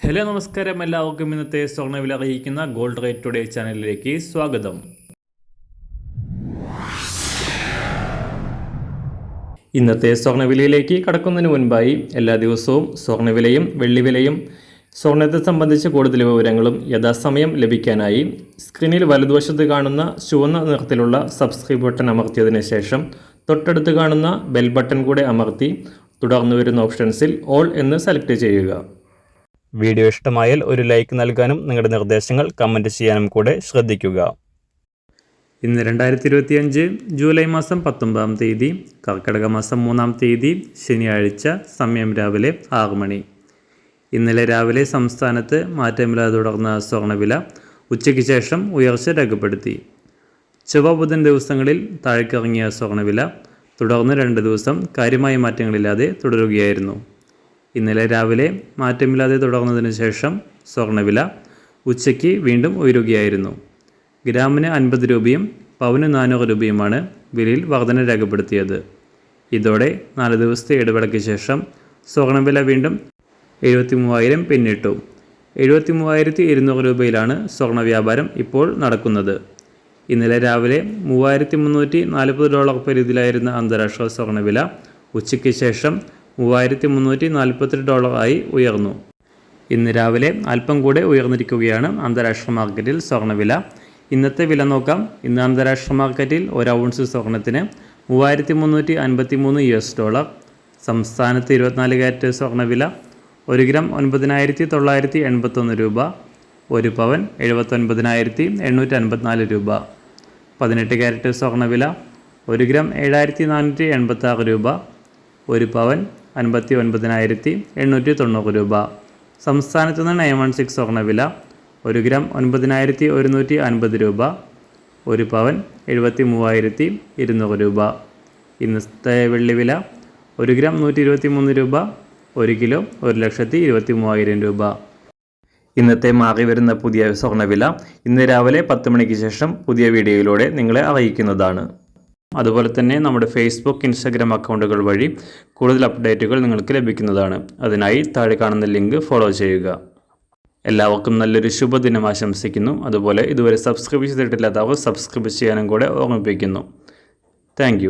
Hello നമസ്കാരം, എല്ലാവർക്കും ഇന്നത്തെ സ്വർണ്ണവില അറിയിക്കുന്ന ഗോൾഡ് റേറ്റ് ടുഡേ ചാനലിലേക്ക് സ്വാഗതം. ഇന്നത്തെ സ്വർണ്ണവിലയിലേക്ക് കടക്കുന്നതിന് മുൻപായി എല്ലാ ദിവസവും സ്വർണ്ണവിലയും വെള്ളിവിലയും സ്വർണ്ണത്തെ സംബന്ധിച്ച് കൂടുതൽ വിവരങ്ങളും യഥാസമയം ലഭിക്കാനായി സ്ക്രീനിൽ വലതുവശത്ത് കാണുന്ന ചുവന്ന നിറത്തിലുള്ള സബ്സ്ക്രൈബ് ബട്ടൺ അമർത്തിയതിനു ശേഷം തൊട്ടടുത്ത് കാണുന്ന ബെൽ ബട്ടൺ കൂടെ അമർത്തി തുടർന്ന് വരുന്ന ഓപ്ഷൻസിൽ ഓൾ എന്ന് സെലക്ട് ചെയ്യുക. വീഡിയോ ഇഷ്ടമായാൽ ഒരു ലൈക്ക് നൽകാനും നിങ്ങളുടെ നിർദ്ദേശങ്ങൾ കമൻറ്റ് ചെയ്യാനും കൂടെ ശ്രദ്ധിക്കുക. ഇന്ന് 2025 ജൂലൈ മാസം 19-ാം തീയതി, കർക്കിടക മാസം 3-ാം തീയതി, ശനിയാഴ്ച. സമയം രാവിലെ 6 മണി. ഇന്നലെ രാവിലെ സംസ്ഥാനത്ത് മാറ്റമില്ലാതെ തുടർന്ന സ്വർണ്ണവില ഉച്ചയ്ക്ക് ശേഷം ഉയർച്ച രേഖപ്പെടുത്തി. ചൊവ്വ ബുധൻ ദിവസങ്ങളിൽ താഴേക്കിറങ്ങിയ സ്വർണ്ണവില തുടർന്ന് 2 ദിവസം കാര്യമായ മാറ്റങ്ങളില്ലാതെ തുടരുകയായിരുന്നു. ഇന്നലെ രാവിലെ മാറ്റമില്ലാതെ തുടർന്നതിന് ശേഷം സ്വർണ്ണവില ഉച്ചയ്ക്ക് വീണ്ടും ഉയരുകയായിരുന്നു. ഗ്രാമിന് 50 രൂപയും പവന് 400 രൂപയുമാണ് വിലയിൽ വർധന രേഖപ്പെടുത്തിയത്. ഇതോടെ 4 ദിവസത്തെ ഇടവേളയ്ക്ക് ശേഷം സ്വർണ്ണവില വീണ്ടും 73,000 പിന്നിട്ടു. 73,200 രൂപയിലാണ് സ്വർണ്ണ വ്യാപാരം ഇപ്പോൾ നടക്കുന്നത്. ഇന്നലെ രാവിലെ $3,340 പരിധിയിലായിരുന്ന അന്താരാഷ്ട്ര സ്വർണ്ണവില ഉച്ചയ്ക്ക് ശേഷം $3,348 ആയി ഉയർന്നു. ഇന്ന് രാവിലെ അല്പം കൂടെ ഉയർന്നിരിക്കുകയാണ് അന്താരാഷ്ട്ര മാർക്കറ്റിൽ സ്വർണ്ണവില. ഇന്നത്തെ വില നോക്കാം. ഇന്ന് അന്താരാഷ്ട്ര മാർക്കറ്റിൽ 1 ഔൺസ് സ്വർണ്ണത്തിന് $3,353. സംസ്ഥാനത്ത് 24 കാരറ്റ് സ്വർണ്ണവില 1 ഗ്രാം 9,981 രൂപ. 1 പവൻ 79,854 രൂപ. 18 കാരറ്റ് സ്വർണ്ണവില 1 ഗ്രാം 7,486 രൂപ. 1 പവൻ 59,890 രൂപ. സംസ്ഥാനത്ത് നിന്ന് 916 സ്വർണ്ണവില 1 ഗ്രാം 9,150 രൂപ. 1 പവൻ 73,200 രൂപ. ഇന്നത്തെ വെള്ളിവില 1 ഗ്രാം 123 രൂപ. 1 കിലോ 1,23,000 രൂപ. ഇന്നത്തെ മാറി വരുന്ന പുതിയ സ്വർണ്ണവില ഇന്ന് രാവിലെ 10 മണിക്ക് ശേഷം പുതിയ വീഡിയോയിലൂടെ നിങ്ങളെ അറിയിക്കുന്നതാണ്. അതുപോലെ തന്നെ നമ്മുടെ ഫേസ്ബുക്ക്, ഇൻസ്റ്റാഗ്രാം അക്കൗണ്ടുകൾ വഴി കൂടുതൽ അപ്ഡേറ്റുകൾ നിങ്ങൾക്ക് ലഭിക്കുന്നതാണ്. അതിനായി താഴെ കാണുന്ന ലിങ്ക് ഫോളോ ചെയ്യുക. എല്ലാവർക്കും നല്ലൊരു ശുഭദിനം ആശംസിക്കുന്നു. അതുപോലെ ഇതുവരെ സബ്സ്ക്രൈബ് ചെയ്തിട്ടില്ലാത്തവർ സബ്സ്ക്രൈബ് ചെയ്യാനും കൂടെ ഓർമ്മിപ്പിക്കുന്നു. താങ്ക്